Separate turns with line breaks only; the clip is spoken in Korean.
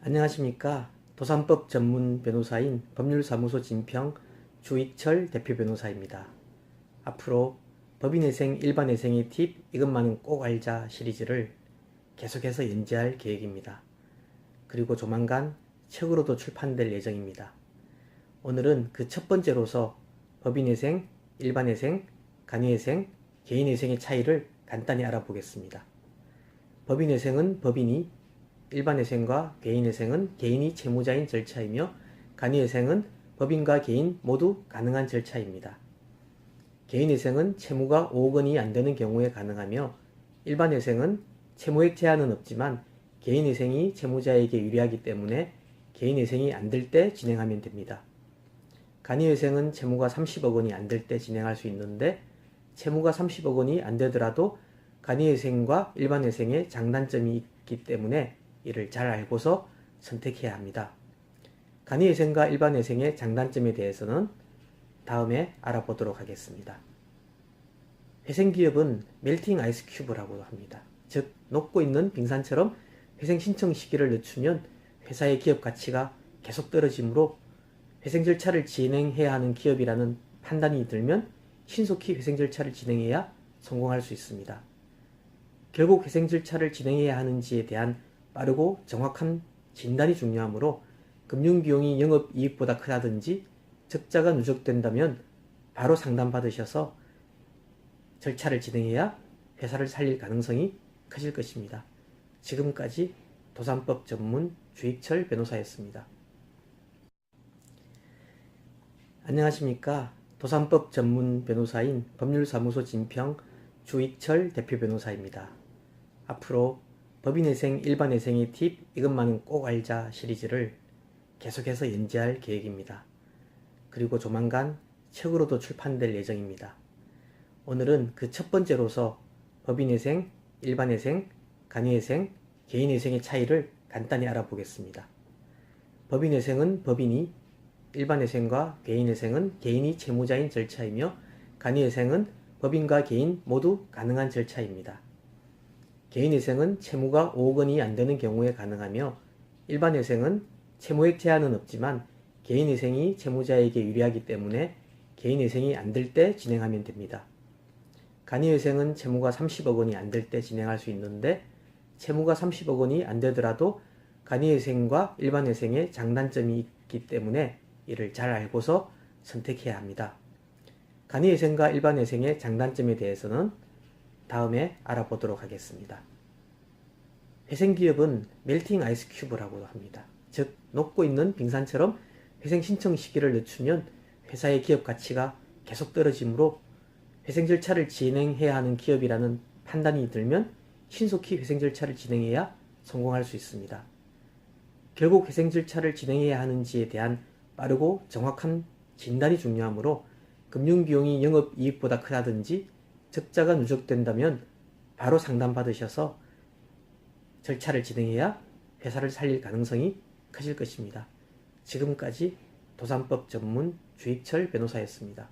안녕하십니까. 도산법 전문 변호사인 법률사무소 진평 주익철 대표 변호사입니다. 앞으로 법인회생, 일반회생의 팁 이것만은 꼭 알자 시리즈를 계속해서 연재할 계획입니다. 그리고 조만간 책으로도 출판될 예정입니다. 오늘은 그 첫 번째로서 법인회생, 일반회생, 간이회생, 개인회생의 차이를 간단히 알아보겠습니다. 법인회생은 법인이, 일반회생과 개인회생은 개인이 채무자인 절차이며 간이회생은 법인과 개인 모두 가능한 절차입니다. 개인회생은 채무가 5억 원이 안 되는 경우에 가능하며 일반회생은 채무액 제한은 없지만 개인회생이 채무자에게 유리하기 때문에 개인회생이 안 될 때 진행하면 됩니다. 간이회생은 채무가 30억 원이 안 될 때 진행할 수 있는데 채무가 30억 원이 안 되더라도 간이회생과 일반회생의 장단점이 있기 때문에 이를 잘 알고서 선택해야 합니다. 간이회생과 일반회생의 장단점에 대해서는 다음에 알아보도록 하겠습니다. 회생기업은 멜팅 아이스 큐브라고 합니다. 즉 녹고 있는 빙산처럼 회생 신청 시기를 늦추면 회사의 기업 가치가 계속 떨어지므로 회생 절차를 진행해야 하는 기업이라는 판단이 들면 신속히 회생 절차를 진행해야 성공할 수 있습니다. 결국 회생 절차를 진행해야 하는지에 대한 빠르고 정확한 진단이 중요하므로 금융비용이 영업이익보다 크다든지 적자가 누적된다면 바로 상담받으셔서 절차를 진행해야 회사를 살릴 가능성이 커질 것입니다. 지금까지 도산법 전문 주익철 변호사였습니다. 안녕하십니까. 도산법 전문 변호사인 법률사무소 진평 주익철 대표 변호사입니다. 앞으로 법인회생, 일반회생의 팁 이것만은 꼭 알자 시리즈를 계속해서 연재할 계획입니다. 그리고 조만간 책으로도 출판될 예정입니다. 오늘은 그 첫 번째로서 법인회생, 일반회생, 간이회생, 개인회생의 차이를 간단히 알아보겠습니다. 법인회생은 법인이, 일반회생과 개인회생은 개인이 채무자인 절차이며 간이회생은 법인과 개인 모두 가능한 절차입니다. 개인회생은 채무가 5억 원이 안 되는 경우에 가능하며 일반회생은 채무액 제한은 없지만 개인회생이 채무자에게 유리하기 때문에 개인회생이 안 될 때 진행하면 됩니다. 간이회생은 채무가 30억 원이 안 될 때 진행할 수 있는데 채무가 30억 원이 안 되더라도 간이회생과 일반회생의 장단점이 있기 때문에 이를 잘 알고서 선택해야 합니다. 간이회생과 일반회생의 장단점에 대해서는 다음에 알아보도록 하겠습니다. 회생기업은 멜팅 아이스 큐브라고 합니다. 즉 녹고 있는 빙산처럼 회생 신청 시기를 늦추면 회사의 기업 가치가 계속 떨어지므로 회생 절차를 진행해야 하는 기업이라는 판단이 들면 신속히 회생 절차를 진행해야 성공할 수 있습니다. 결국 회생 절차를 진행해야 하는지에 대한 빠르고 정확한 진단이 중요하므로 금융비용이 영업이익보다 크다든지 적자가 누적된다면 바로 상담받으셔서 절차를 진행해야 회사를 살릴 가능성이 커질 것입니다. 지금까지 도산법 전문 주익철 변호사였습니다.